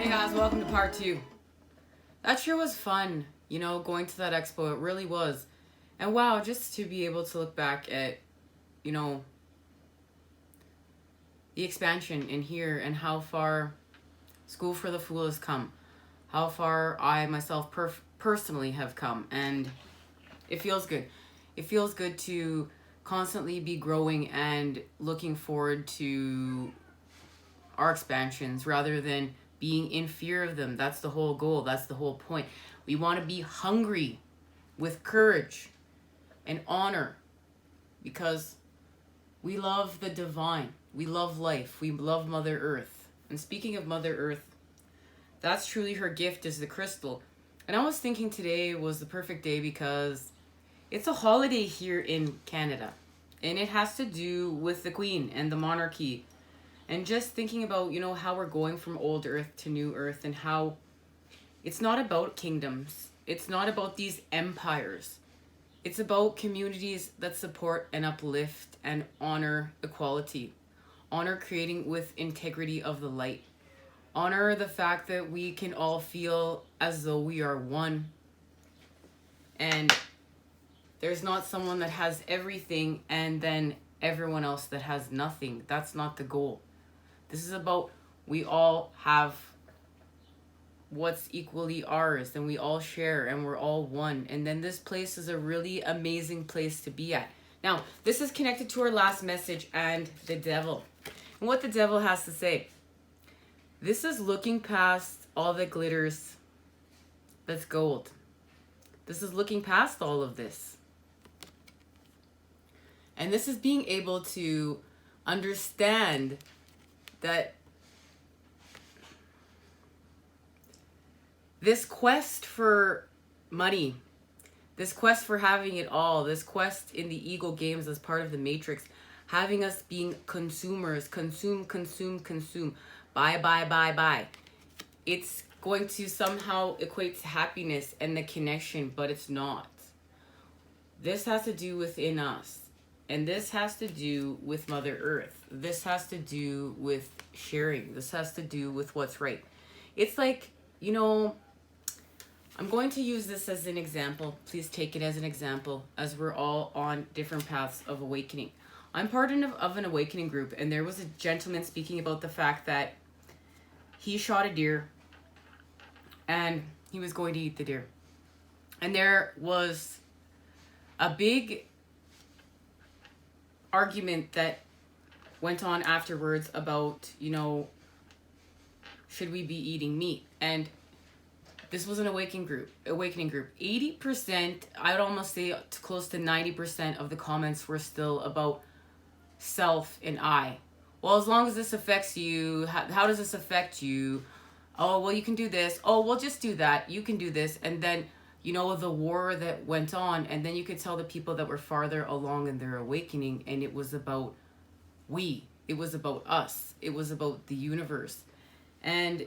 Hey guys, welcome to part 2. That sure was fun, you know, going to that expo. It really was. And wow, just to be able to look back at, you know, the expansion in here and how far School for the Fool has come. How far I myself personally have come. And it feels good. It feels good to constantly be growing and looking forward to our expansions rather than being in fear of them. That's the whole goal. That's the whole point. We want to be hungry with courage and honor because we love the divine. We love life. We love Mother Earth. And speaking of Mother Earth, that's truly her gift is the crystal. And I was thinking today was the perfect day because it's a holiday here in Canada. And it has to do with the Queen and the monarchy. And just thinking about, you know, how we're going from old Earth to new Earth and how it's not about kingdoms. It's not about these empires. It's about communities that support and uplift and honor equality. Honor creating with integrity of the light. Honor the fact that we can all feel as though we are one. And there's not someone that has everything and then everyone else that has nothing. That's not the goal. This is about we all have what's equally ours and we all share and we're all one. And then this place is a really amazing place to be at. Now, this is connected to our last message and the devil. And what the devil has to say. This is looking past all that glitters that's gold. This is looking past all of this. And this is being able to understand that this quest for money, this quest for having it all, this quest in the ego games as part of the matrix, having us being consumers, consume, buy. It's going to somehow equate to happiness and the connection, but it's not. This has to do within us. And this has to do with Mother Earth. This has to do with sharing. This has to do with what's right. It's like, you know, I'm going to use this as an example. Please take it as an example as we're all on different paths of awakening. I'm part of an awakening group, and there was a gentleman speaking about the fact that he shot a deer and he was going to eat the deer. And there was a big argument that went on afterwards about, you know, should we be eating meat? And this was an awakening group. 80%, I'd almost say close to 90% of the comments were still about self and I. Well, as long as this affects you, how does this affect you? Oh, well, you can do this. Oh, well, just do that. You can do this. And then, you know, the war that went on, and then you could tell the people that were farther along in their awakening, and it was about we. It was about us. It was about the universe. And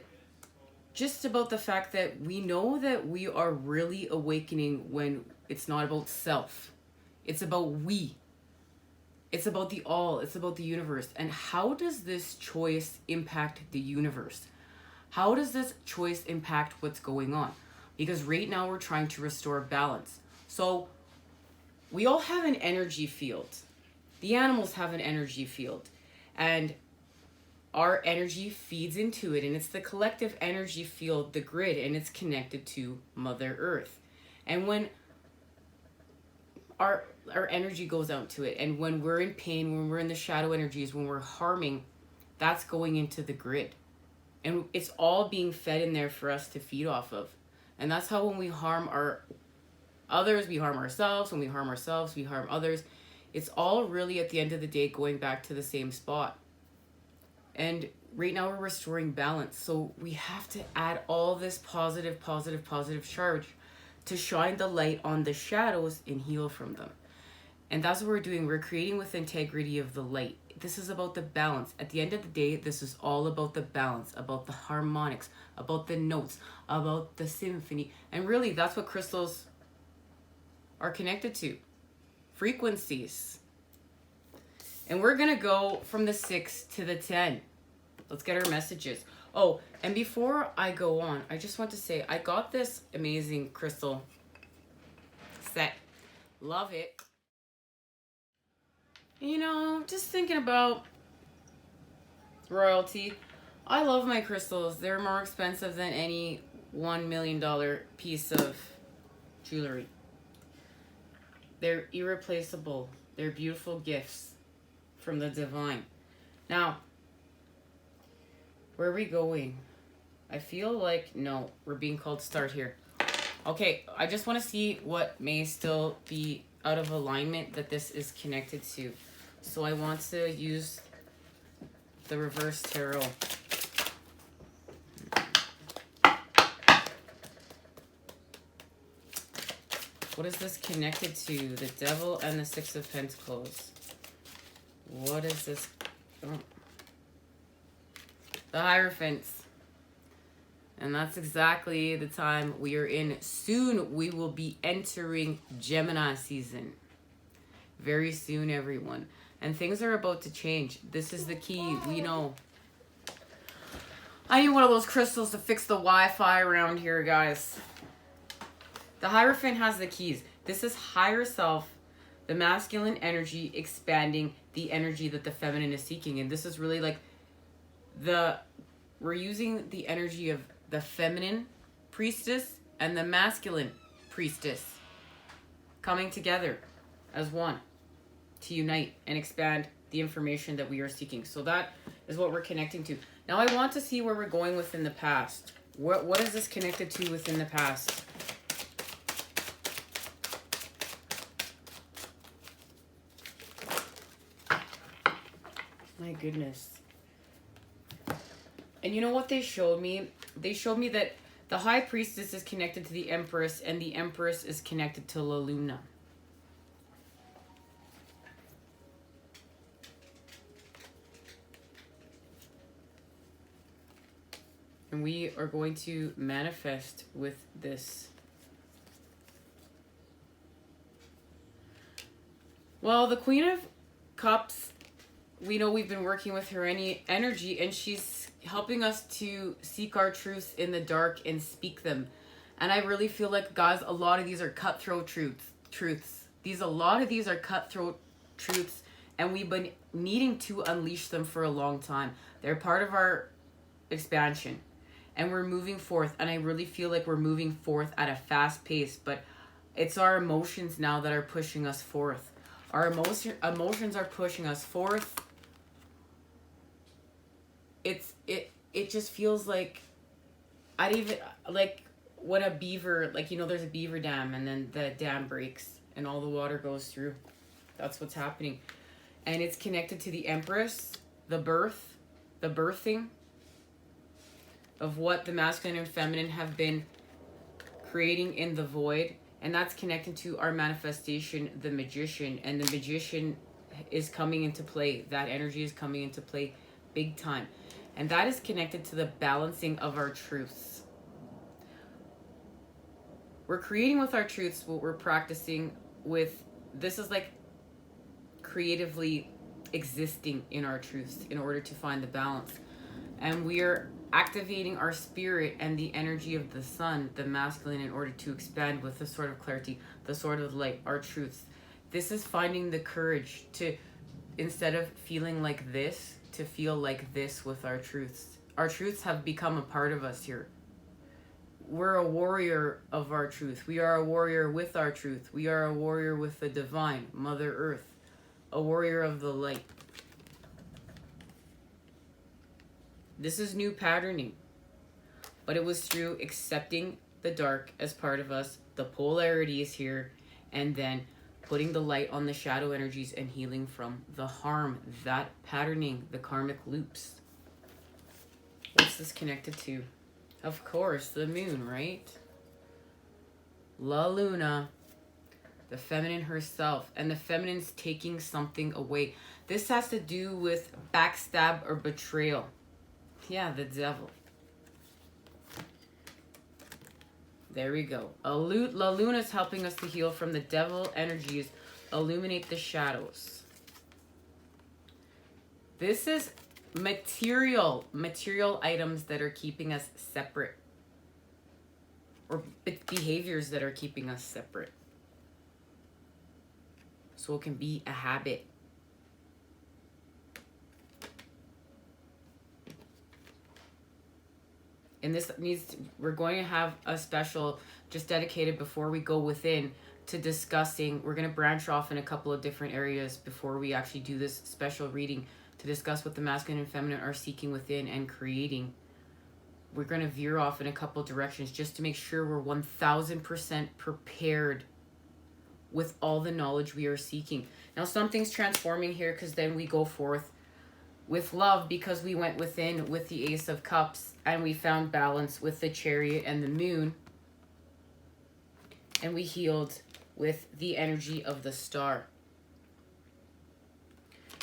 just about the fact that we know that we are really awakening when it's not about self. It's about we. It's about the all. It's about the universe. And how does this choice impact the universe? How does this choice impact what's going on? Because right now we're trying to restore balance. So we all have an energy field. The animals have an energy field. And our energy feeds into it. And it's the collective energy field, the grid, and it's connected to Mother Earth. And when our energy goes out to it, and when we're in pain, when we're in the shadow energies, when we're harming, that's going into the grid. And it's all being fed in there for us to feed off of. And that's how when we harm our others, we harm ourselves. When we harm ourselves, we harm others. It's all really, at the end of the day, going back to the same spot. And right now we're restoring balance. So we have to add all this positive charge to shine the light on the shadows and heal from them. And that's what we're doing. We're creating with integrity of the light. This is about the balance. At the end of the day, this is all about the balance, about the harmonics, about the notes, about the symphony. And really, that's what crystals are connected to. Frequencies. And we're going to go from the 6 to the 10. Let's get our messages. Oh, and before I go on, I just want to say I got this amazing crystal set. Love it. You know, just thinking about royalty. I love my crystals. They're more expensive than any $1 million piece of jewelry. They're irreplaceable. They're beautiful gifts from the divine. Now, where are we going? I feel like, no, we're being called to start here. Okay, I just want to see what may still be out of alignment that this is connected to. So I want to use the reverse tarot. What is this connected to? The Devil and the Six of Pentacles. What is this? Oh. The Hierophants. And that's exactly the time we are in. Soon we will be entering Gemini season. Very soon, everyone. And things are about to change. This is the key. We know. I need one of those crystals to fix the Wi-Fi around here, guys. The Hierophant has the keys. This is higher self, the masculine energy expanding the energy that the feminine is seeking. And this is really like we're using the energy of the feminine priestess and the masculine priestess coming together as one to unite and expand the information that we are seeking. So that is what we're connecting to. Now I want to see where we're going within the past. What is this connected to within the past? My goodness. And you know what they showed me? They showed me that the High Priestess is connected to the Empress, and the Empress is connected to La Luna. And we are going to manifest with this. Well, the Queen of Cups, we know we've been working with her energy, and she's helping us to seek our truths in the dark and speak them. And I really feel like, guys, a lot of these are cutthroat truths. A lot of these are cutthroat truths, and we've been needing to unleash them for a long time. They're part of our expansion, and we're moving forth. And I really feel like we're moving forth at a fast pace, but it's our emotions now that are pushing us forth. Our emotions are pushing us forth. It just feels like like when a beaver, like, you know, there's a beaver dam and then the dam breaks and all the water goes through. That's what's happening. And it's connected to the Empress, the birthing of what the masculine and feminine have been creating in the void. And that's connected to our manifestation, the Magician. And the Magician is coming into play. That energy is coming into play big time. And that is connected to the balancing of our truths. We're creating with our truths what we're practicing with. This is like creatively existing in our truths in order to find the balance. And we are activating our spirit and the energy of the sun, the masculine, in order to expand with the sword of clarity, the sword of light, our truths. This is finding the courage to, instead of feeling like this, to feel like this with our truths. Our truths have become a part of us here. We're a warrior of our truth. We are a warrior with our truth. We are a warrior with the divine, Mother Earth, a warrior of the light. This is new patterning, but it was through accepting the dark as part of us, the polarity is here, and then putting the light on the shadow energies and healing from the harm, that patterning, the karmic loops. What's this connected to? Of course, the moon, right? La Luna, the feminine herself, and the feminine's taking something away. This has to do with backstab or betrayal. Yeah, the devil. There we go. La Luna is helping us to heal from the devil energies, illuminate the shadows. This is material items that are keeping us separate, or behaviors that are keeping us separate. So it can be a habit. And this needs to, we're going to have a special just dedicated before we go within to discussing. We're going to branch off in a couple of different areas before we actually do this special reading to discuss what the masculine and feminine are seeking within and creating. We're going to veer off in a couple directions just to make sure we're 1000% prepared with all the knowledge we are seeking. Now something's transforming here because then we go forth with love because we went within with the Ace of Cups and we found balance with the Chariot and the Moon. And we healed with the energy of the Star.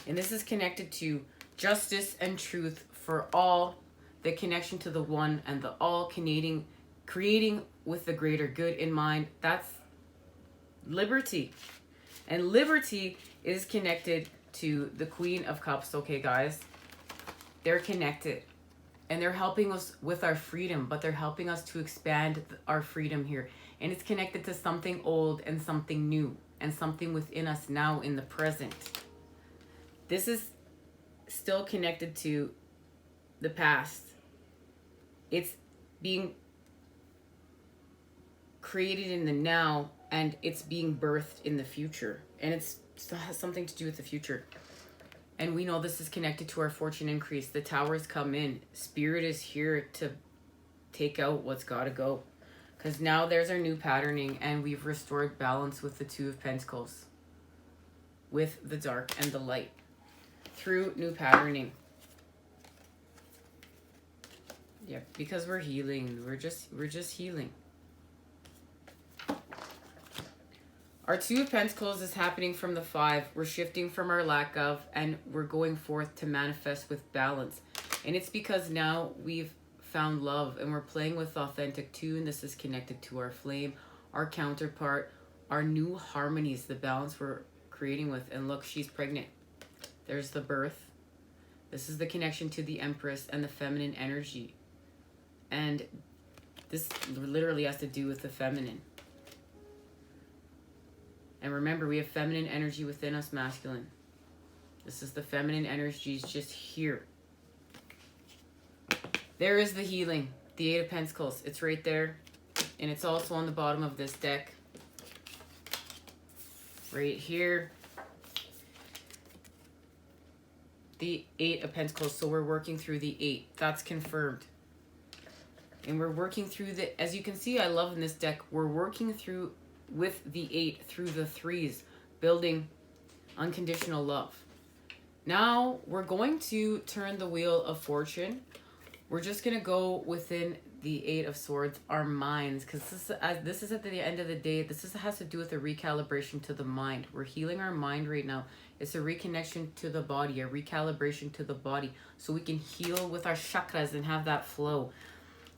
And this is connected to justice and truth for all, the connection to the one and the all, creating with the greater good in mind. That's liberty. And liberty is connected to the Queen of Cups. Okay, guys, they're connected and they're helping us with our freedom, but they're helping us to expand our freedom here. And it's connected to something old and something new and something within us now in the present. This is still connected to the past. It's being created in the now and it's being birthed in the future. And it has something to do with the future. And we know this is connected to our fortune increase. The towers come in. Spirit is here to take out what's got to go. Because now there's our new patterning and we've restored balance with the Two of Pentacles. With the dark and the light. Through new patterning. Yeah, because we're healing. We're just healing. Our Two of Pentacles is happening from the 5. We're shifting from our lack of and we're going forth to manifest with balance. And it's because now we've found love and we're playing with authentic 2, and this is connected to our flame, our counterpart, our new harmonies, the balance we're creating with. And look, she's pregnant. There's the birth. This is the connection to the Empress and the feminine energy. And this literally has to do with the feminine. And remember, we have feminine energy within us, masculine. This is the feminine energy is just here. There is the healing. The 8 of Pentacles. It's right there. And it's also on the bottom of this deck. Right here. The 8 of Pentacles. So we're working through the 8. That's confirmed. And we're working through the... As you can see, I love in this deck. We're working through... with the 8 through the 3s, building unconditional love. Now we're going to turn the wheel of fortune. We're just going to go within the 8 of Swords, our minds, because this is at the end of the day. Has to do with a recalibration to the mind. We're healing our mind right now. It's a reconnection to the body, a recalibration to the body, so we can heal with our chakras and have that flow.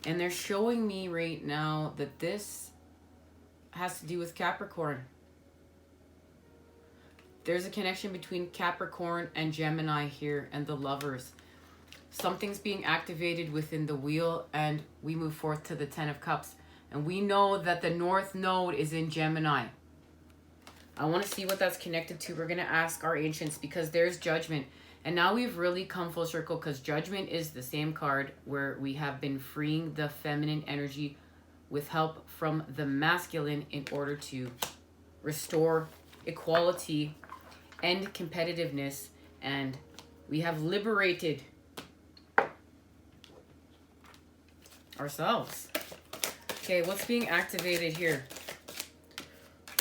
And they're showing me right now that this has to do with Capricorn. There's a connection between Capricorn and Gemini here and the lovers. Something's being activated within the wheel and we move forth to the 10 of Cups. And we know that the North Node is in Gemini. I want to see what that's connected to. We're going to ask our ancients because there's judgment. And now we've really come full circle because judgment is the same card where we have been freeing the feminine energy with help from the masculine in order to restore equality and competitiveness. And we have liberated ourselves. Okay, what's being activated here?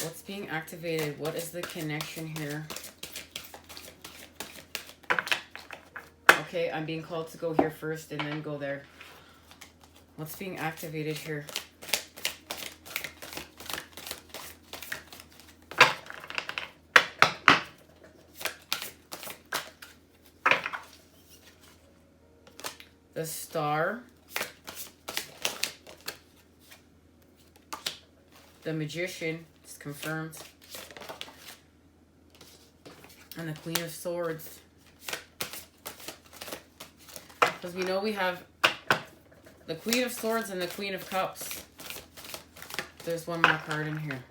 What's being activated? What is the connection here? Okay, I'm being called to go here first and then go there. What's being activated here? The Star, the Magician is confirmed, and the Queen of Swords. Because we know we have the Queen of Swords and the Queen of Cups. There's one more card in here.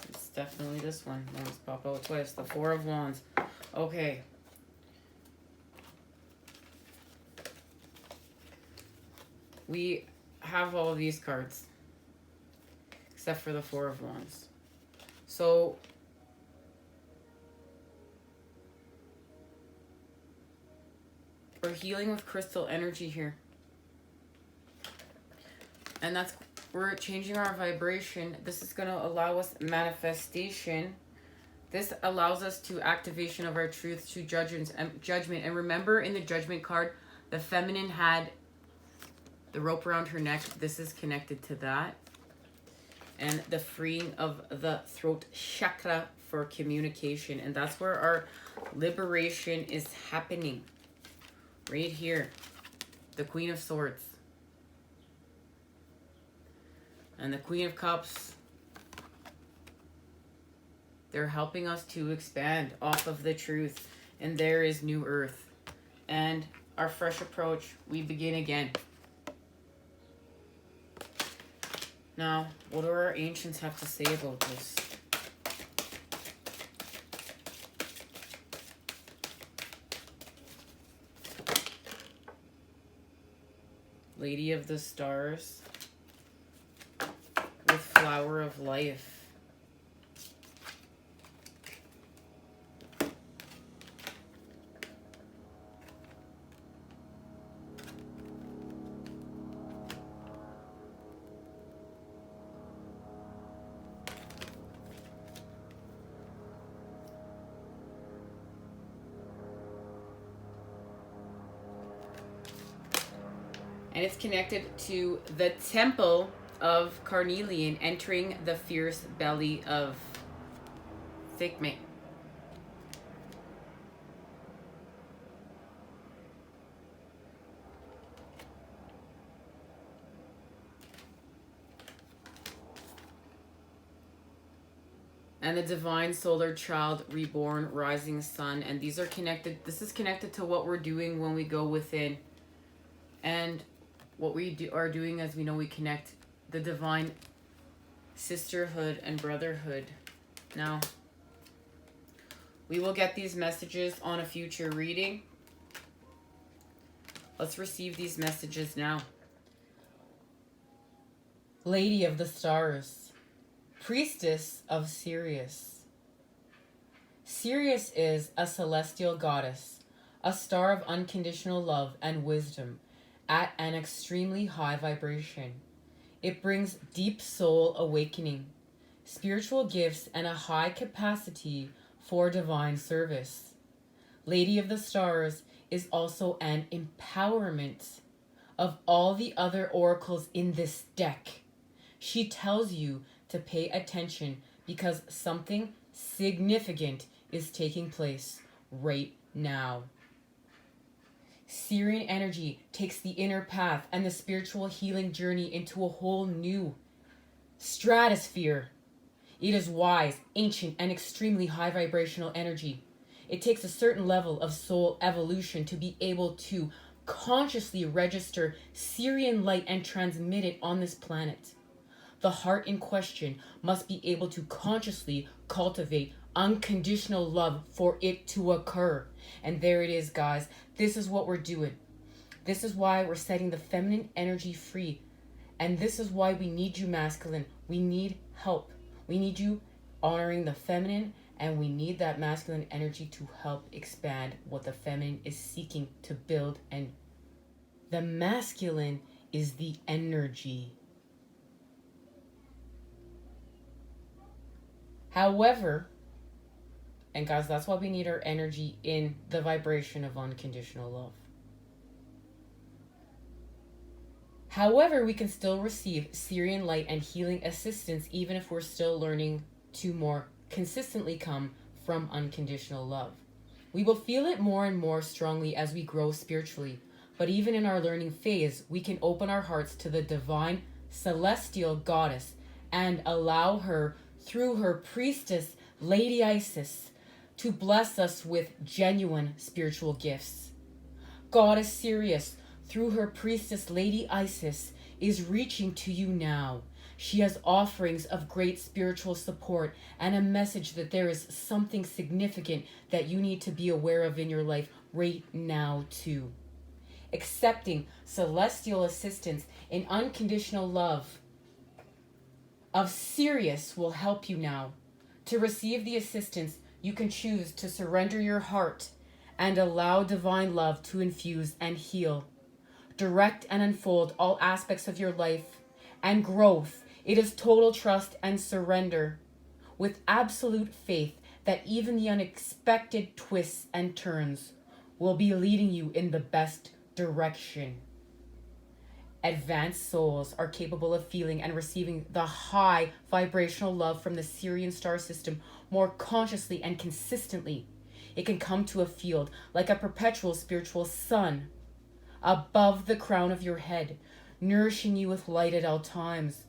It's definitely this one. Let's pop out twice. The Four of Wands. Okay. We have all of these cards. Except for the Four of Wands. So we're healing with crystal energy here. And we're changing our vibration. This is going to allow us manifestation. This allows us to activation of our truth to judgment. And remember, in the Judgment card, the feminine had the rope around her neck. This is connected to that. And the freeing of the throat chakra for communication. And that's where our liberation is happening. Right here. The Queen of Swords. And the Queen of Cups. They're helping us to expand off of the truth. And there is new earth. And our fresh approach. We begin again. Now, what do our ancients have to say about this? Lady of the Stars with Flower of Life. And it's connected to the Temple of Carnelian entering the fierce belly of Figment. And the Divine Solar Child, Reborn, Rising Sun. And these are connected. This is connected to what we're doing when we go within. And what we are doing as we know we connect the divine sisterhood and brotherhood. Now, we will get these messages on a future reading. Let's receive these messages now. Lady of the Stars, Priestess of Sirius. Sirius is a celestial goddess, a star of unconditional love and wisdom, at an extremely high vibration. It brings deep soul awakening, spiritual gifts, and a high capacity for divine service. Lady of the Stars is also an empowerment of all the other oracles in this deck. She tells you to pay attention because something significant is taking place right now. Syrian energy takes the inner path and the spiritual healing journey into a whole new stratosphere. It is wise, ancient, and extremely high vibrational energy. It takes a certain level of soul evolution to be able to consciously register Syrian light and transmit it on this planet. The heart in question must be able to consciously cultivate unconditional love for it to occur. And there it is, guys. This is what we're doing. This is why we're setting the feminine energy free. And this is why we need you, masculine. We need help. We need you honoring the feminine, and we need that masculine energy to help expand what the feminine is seeking to build. And the masculine is the energy. However, and guys, that's why we need our energy in the vibration of unconditional love. However, we can still receive Syrian light and healing assistance even if we're still learning to more consistently come from unconditional love. We will feel it more and more strongly as we grow spiritually, but even in our learning phase, we can open our hearts to the divine celestial goddess and allow her through her priestess, Lady Isis, to bless us with genuine spiritual gifts. Goddess Sirius, through her priestess, Lady Isis, is reaching to you now. She has offerings of great spiritual support and a message that there is something significant that you need to be aware of in your life right now, too. Accepting celestial assistance in unconditional love of Sirius will help you now. To receive the assistance, you can choose to surrender your heart and allow divine love to infuse and heal, direct and unfold all aspects of your life and growth. It is total trust and surrender with absolute faith that even the unexpected twists and turns will be leading you in the best direction. Advanced souls are capable of feeling and receiving the high vibrational love from the Sirian star system more consciously and consistently. It can come to a field like a perpetual spiritual sun above the crown of your head, nourishing you with light at all times,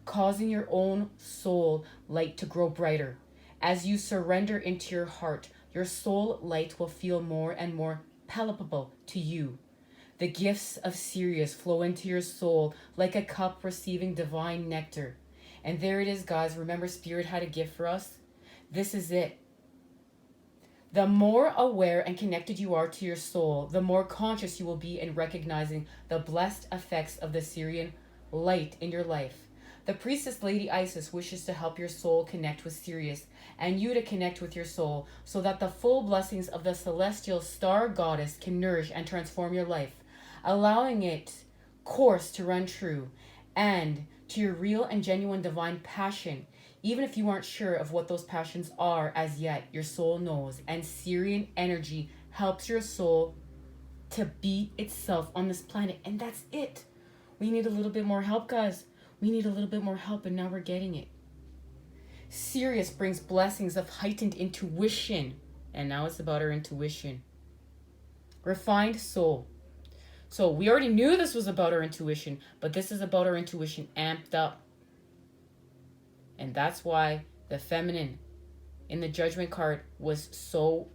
causing your own soul light to grow brighter. As you surrender into your heart, your soul light will feel more and more palpable to you. The gifts of Sirius flow into your soul like a cup receiving divine nectar. And there it is, guys. Remember, Spirit had a gift for us? This is it. The more aware and connected you are to your soul, the more conscious you will be in recognizing the blessed effects of the Sirian light in your life. The priestess Lady Isis wishes to help your soul connect with Sirius and you to connect with your soul so that the full blessings of the celestial star goddess can nourish and transform your life, allowing it course to run true and to your real and genuine divine passion. Even if you aren't sure of what those passions are as yet, your soul knows, and Sirian energy helps your soul to be itself on this planet, and that's it. We need a little bit more help, guys. We need a little bit more help, and now we're getting it. Sirius brings blessings of heightened intuition, and now it's about our intuition. Refined soul. So we already knew this was about our intuition, but this is about our intuition amped up. And that's why the feminine in the judgment card was so,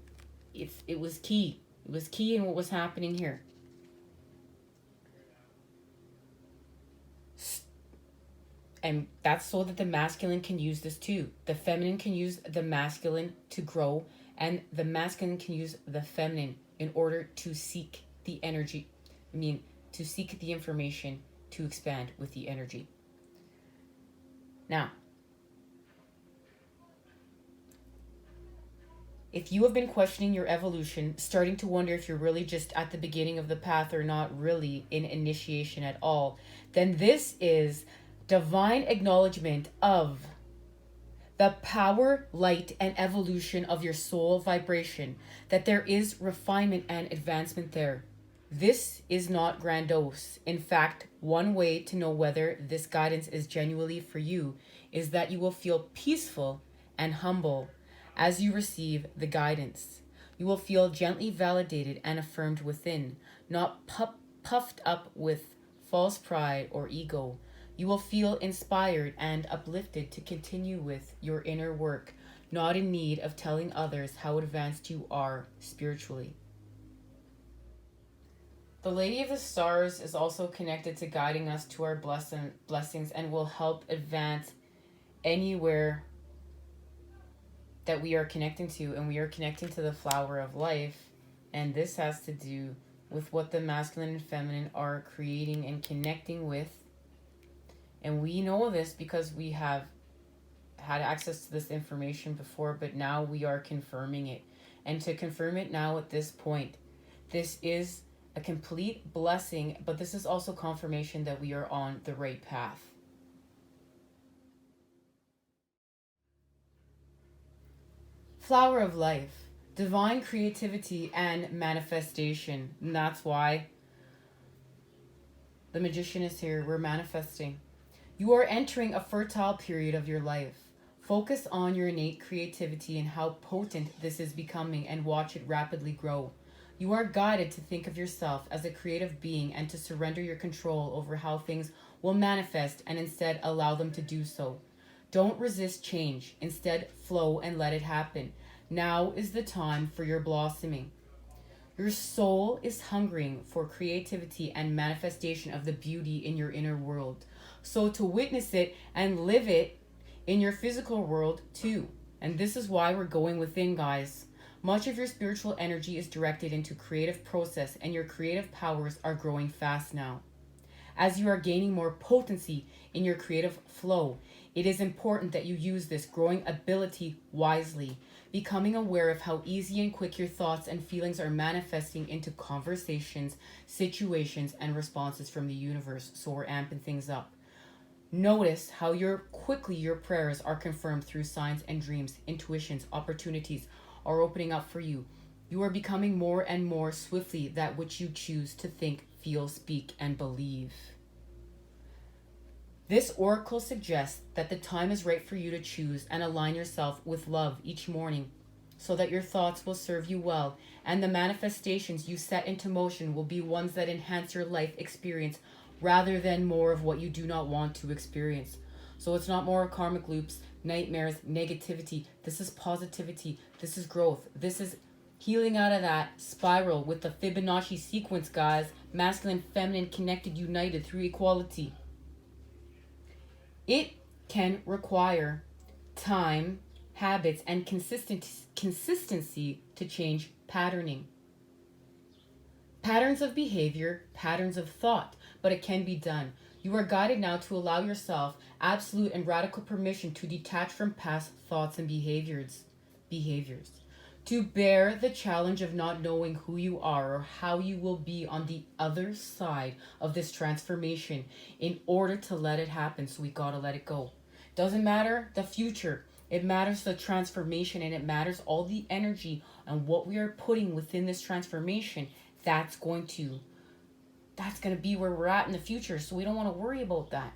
it was key. It was key in what was happening here. And that's so that the masculine can use this too. The feminine can use the masculine to grow, and the masculine can use the feminine in order to seek the energy. To seek the information to expand with the energy. Now, if you have been questioning your evolution, starting to wonder if you're really just at the beginning of the path or not really in initiation at all, then this is divine acknowledgement of the power, light, and evolution of your soul vibration, that there is refinement and advancement there. This is not grandiose. In fact, one way to know whether this guidance is genuinely for you is that you will feel peaceful and humble as you receive the guidance. You will feel gently validated and affirmed within, not puffed up with false pride or ego. You will feel inspired and uplifted to continue with your inner work, not in need of telling others how advanced you are spiritually. The Lady of the Stars is also connected to guiding us to our blessings and will help advance anywhere that we are connecting to, and we are connecting to the flower of life, and this has to do with what the masculine and feminine are creating and connecting with. And we know this because we have had access to this information before, but now we are confirming it. And to confirm it now at this point, this is a complete blessing, but this is also confirmation that we are on the right path. Flower of life, divine creativity and manifestation. And that's why the magician is here. We're manifesting. You are entering a fertile period of your life. Focus on your innate creativity and how potent this is becoming, and watch it rapidly grow. You are guided to think of yourself as a creative being and to surrender your control over how things will manifest and instead allow them to do so. Don't resist change. Instead, flow and let it happen. Now is the time for your blossoming. Your soul is hungering for creativity and manifestation of the beauty in your inner world. So to witness it and live it in your physical world too. And this is why we're going within, guys. Much of your spiritual energy is directed into creative process, and your creative powers are growing fast now. As you are gaining more potency in your creative flow, it is important that you use this growing ability wisely, becoming aware of how easy and quick your thoughts and feelings are manifesting into conversations, situations, and responses from the universe. So we're amping things up. Notice how quickly your prayers are confirmed through signs and dreams, intuitions, opportunities are opening up for you. You are becoming more and more swiftly that which you choose to think, feel, speak, and believe. This oracle suggests that the time is right for you to choose and align yourself with love each morning so that your thoughts will serve you well and the manifestations you set into motion will be ones that enhance your life experience rather than more of what you do not want to experience. So it's not more karmic loops, nightmares, negativity. This is positivity. This is growth. This is healing out of that spiral with the Fibonacci sequence, guys. Masculine, feminine, connected, united through equality. It can require time, habits, and consistency to change patterning. Patterns of behavior, patterns of thought, but it can be done. You are guided now to allow yourself absolute and radical permission to detach from past thoughts and behaviors. To bear the challenge of not knowing who you are or how you will be on the other side of this transformation in order to let it happen. So we gotta let it go. Doesn't matter the future. It matters the transformation, and it matters all the energy and what we are putting within this transformation. That's going to be where we're at in the future. So we don't want to worry about that.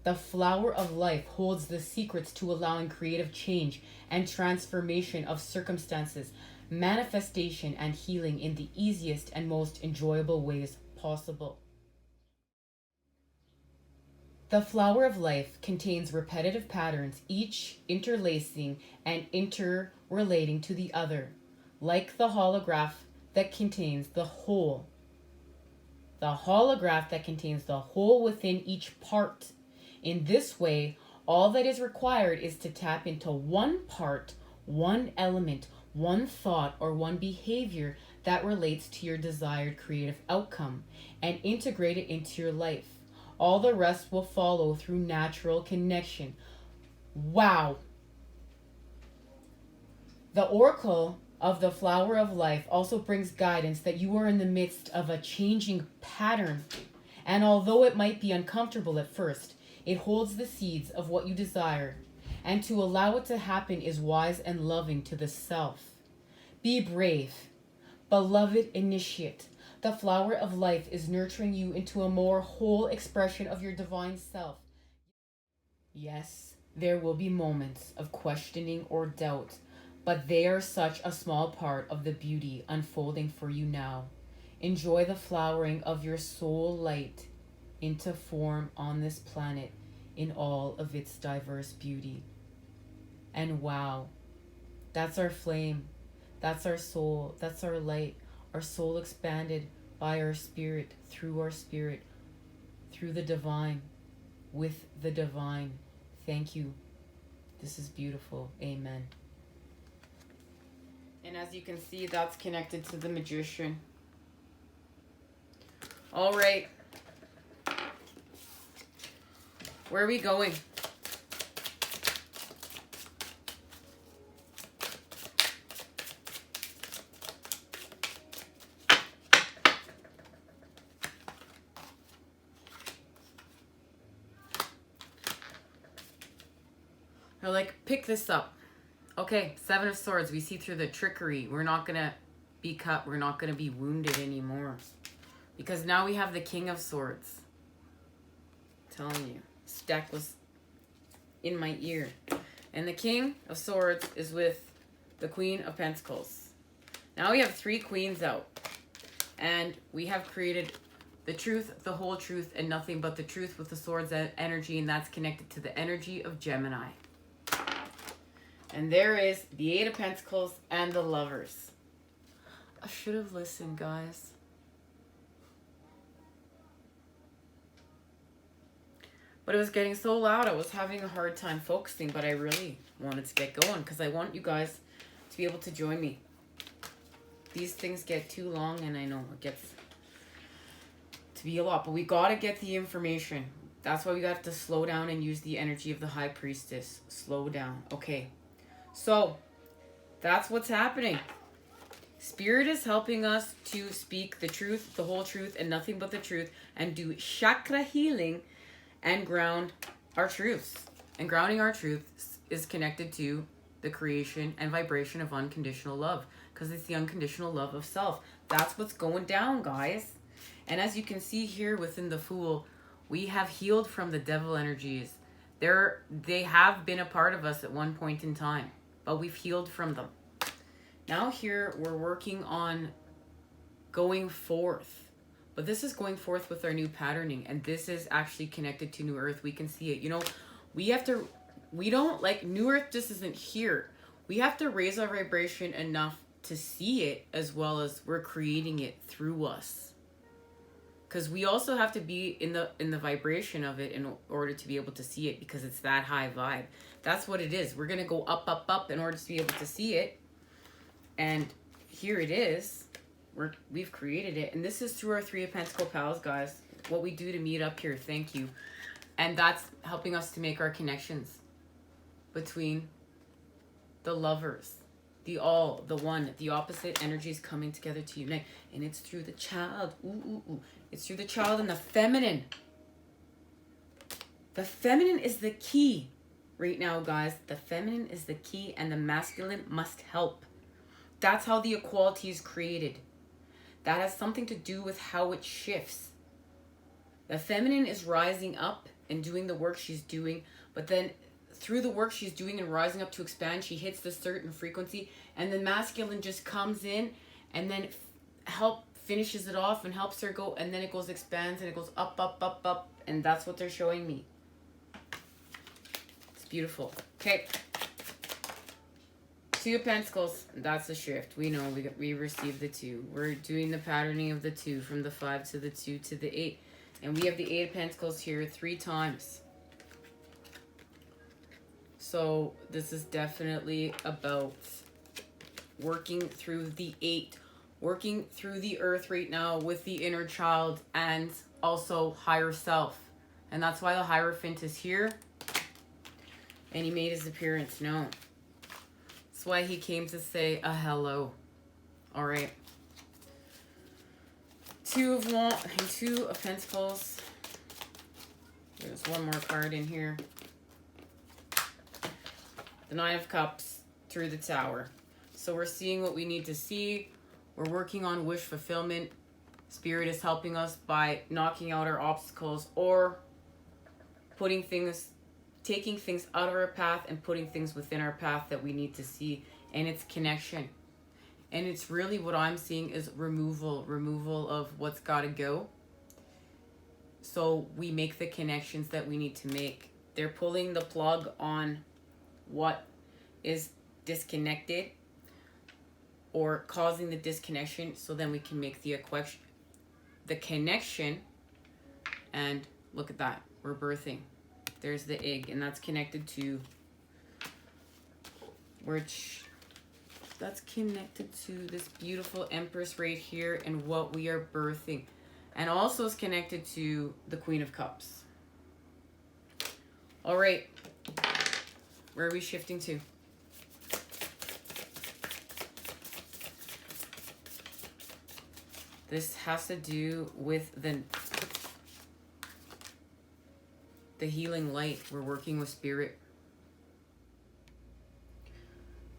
The flower of life holds the secrets to allowing creative change and transformation of circumstances, manifestation, and healing in the easiest and most enjoyable ways possible. The flower of life contains repetitive patterns, each interlacing and interrelating to the other, like the holograph that contains the whole. The holograph that contains the whole within each part. In this way, all that is required is to tap into one part, one element, one thought, or one behavior that relates to your desired creative outcome and integrate it into your life. All the rest will follow through natural connection. Wow. The oracle of the flower of life also brings guidance that you are in the midst of a changing pattern. And although it might be uncomfortable at first, it holds the seeds of what you desire. And to allow it to happen is wise and loving to the self. Be brave. Beloved initiate. The flower of life is nurturing you into a more whole expression of your divine self. Yes, there will be moments of questioning or doubt, but they are such a small part of the beauty unfolding for you now. Enjoy the flowering of your soul light into form on this planet in all of its diverse beauty. And wow, that's our flame. That's our soul. That's our light. Our soul expanded by our spirit, through the divine, with the divine. Thank you. This is beautiful. Amen. And as you can see, that's connected to the magician. All right. Where are we going? They're like, pick this up. Okay, Seven of Swords. We see through the trickery. We're not going to be cut. We're not going to be wounded anymore. Because now we have the King of Swords. I'm telling you. This deck was in my ear. And the King of Swords is with the Queen of Pentacles. Now we have 3 queens out. And we have created the truth, the whole truth, and nothing but the truth with the swords energy. And that's connected to the energy of Gemini. And there is the Eight of Pentacles and the Lovers. I should have listened, guys. But it was getting so loud, I was having a hard time focusing, but I really wanted to get going because I want you guys to be able to join me. These things get too long, and I know it gets to be a lot, but we got to get the information. That's why we got to slow down and use the energy of the High Priestess. Slow down. Okay. So, that's what's happening. Spirit is helping us to speak the truth, the whole truth, and nothing but the truth, and do chakra healing and ground our truths. And grounding our truths is connected to the creation and vibration of unconditional love, because it's the unconditional love of self. That's what's going down, guys. And as you can see here within the Fool, we have healed from the devil energies. They have been a part of us at one point in time, but we've healed from them. Now here we're working on going forth. But this is going forth with our new patterning, and this is actually connected to New Earth. We can see it. You know, we don't, like, New Earth just isn't here. We have to raise our vibration enough to see it, as well as we're creating it through us. Because we also have to be in the vibration of it in order to be able to see it, because it's that high vibe. That's what it is. We're going to go up, up, up in order to be able to see it. And here it is. We've created it, and this is through our Three of Pentacle pals, guys. What we do to meet up here, thank you. And that's helping us to make our connections between the lovers, the all, the one, the opposite energies coming together to unite. And it's through the child. Ooh, ooh, ooh. It's through the child and the feminine. The feminine is the key right now, guys. The feminine is the key, and the masculine must help. That's how the equality is created. That has something to do with how it shifts. The feminine is rising up and doing the work she's doing, but then through the work she's doing and rising up to expand, she hits this certain frequency, and the masculine just comes in and then finishes it off and helps her go, and then it goes, expands, and it goes up, up, up, up, and that's what they're showing me. It's beautiful. Okay. Two of Pentacles, that's a shift. We know we received the 2. We're doing the patterning of the 2 from the 5 to the 2 to the 8. And we have the 8 of Pentacles here 3 times. So this is definitely about working through the 8. Working through the earth right now with the inner child and also higher self. And that's why the Hierophant is here. And he made his appearance known. That's why he came to say a hello. All right. 2 of Wands and 2 of Pentacles. There's one more card in here. The 9 of Cups through the Tower. So we're seeing what we need to see. We're working on wish fulfillment. Spirit is helping us by knocking out our obstacles or taking things out of our path and putting things within our path that we need to see. And it's connection. And it's really what I'm seeing is removal of what's got to go. So we make the connections that we need to make. They're pulling the plug on what is disconnected or causing the disconnection, so then we can make the connection. And look at that, we're birthing. There's the egg, and that's connected to that's connected to this beautiful Empress right here and what we are birthing. And also is connected to the Queen of Cups. All right, where are we shifting to? This has to do with the healing light. We're working with spirit.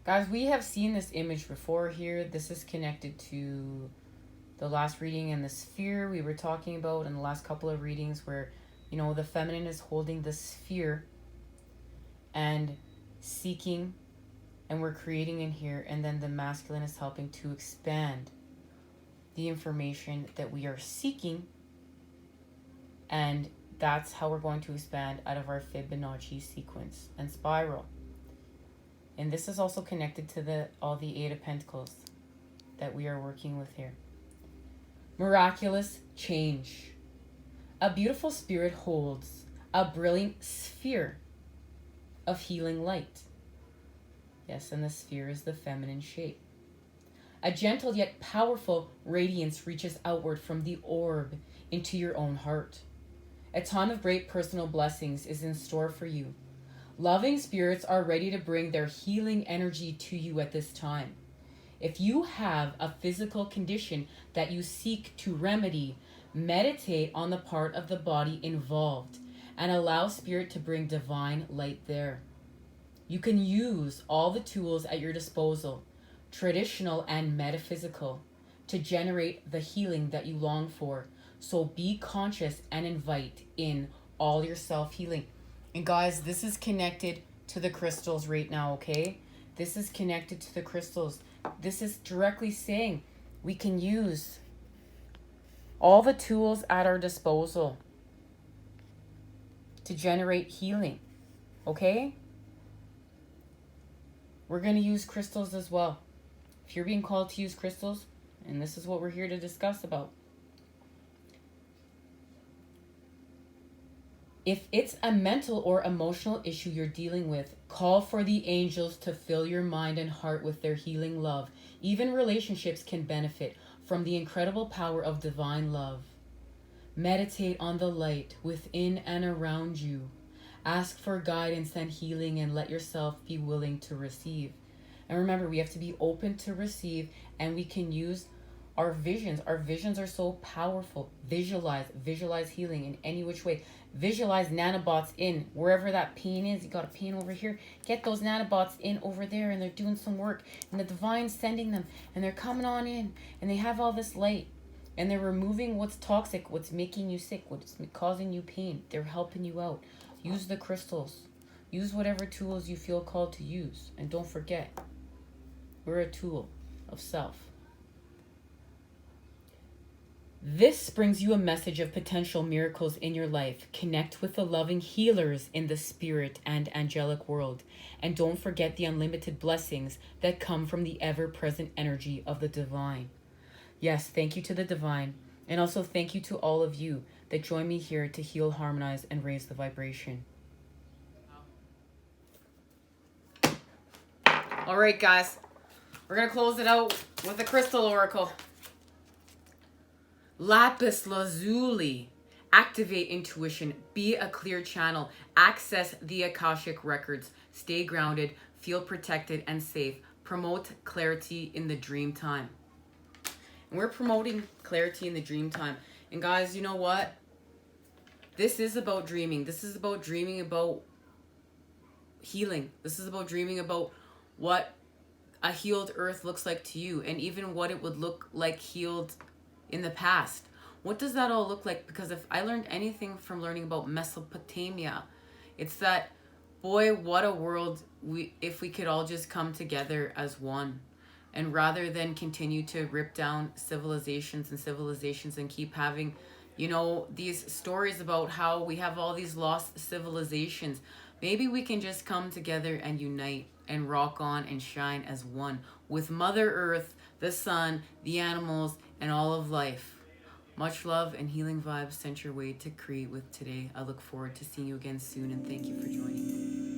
Guys, we have seen this image before here. This is connected to the last reading and the sphere we were talking about in the last couple of readings where, you know, the feminine is holding the sphere and seeking, and we're creating in here, and then the masculine is helping to expand the information that we are seeking, and that's how we're going to expand out of our Fibonacci sequence and spiral. And this is also connected to all the Eight of Pentacles that we are working with here. Miraculous change. A beautiful spirit holds a brilliant sphere of healing light. Yes, and the sphere is the feminine shape. A gentle yet powerful radiance reaches outward from the orb into your own heart. A time of great personal blessings is in store for you. Loving spirits are ready to bring their healing energy to you at this time. If you have a physical condition that you seek to remedy, meditate on the part of the body involved and allow spirit to bring divine light there. You can use all the tools at your disposal, traditional and metaphysical, to generate the healing that you long for. So be conscious and invite in all your self-healing. And guys, this is connected to the crystals right now, okay? This is connected to the crystals. This is directly saying we can use all the tools at our disposal to generate healing, okay? We're going to use crystals as well. If you're being called to use crystals, and this is what we're here to discuss about. If it's a mental or emotional issue you're dealing with, call for the angels to fill your mind and heart with their healing love. Even relationships can benefit from the incredible power of divine love. Meditate on the light within and around you. Ask for guidance and healing and let yourself be willing to receive. And remember, we have to be open to receive, and we can use our visions. Our visions are so powerful. Visualize healing in any which way. Visualize nanobots in wherever that pain is. You got a pain over here. Get those nanobots in over there, and they're doing some work. And the divine's sending them, and they're coming on in, and they have all this light. And they're removing what's toxic, what's making you sick, what's causing you pain. They're helping you out. Use the crystals. Use whatever tools you feel called to use. And don't forget, we're a tool of self. This brings you a message of potential miracles in your life. Connect with the loving healers in the spirit and angelic world. And don't forget the unlimited blessings that come from the ever-present energy of the divine. Yes, thank you to the divine. And also thank you to all of you that join me here to heal, harmonize, and raise the vibration. All right, guys. We're going to close it out with a crystal oracle. Lapis lazuli. Activate intuition. Be a clear channel. Access the Akashic records. Stay grounded. Feel protected and safe. Promote clarity in the dream time. And we're promoting clarity in the dream time. And guys, you know what? This is about dreaming. This is about dreaming about healing. This is about dreaming about what a healed earth looks like to you, and even what it would look like healed in the past. What does that all look like? Because if I learned anything from learning about Mesopotamia, it's that, boy, what a world if we could all just come together as one. And rather than continue to rip down civilizations and keep having, you know, these stories about how we have all these lost civilizations, maybe we can just come together and unite and rock on and shine as one with Mother Earth, the sun, the animals, and all of life. Much love and healing vibes sent your way to create with today. I look forward to seeing you again soon, and thank you for joining me.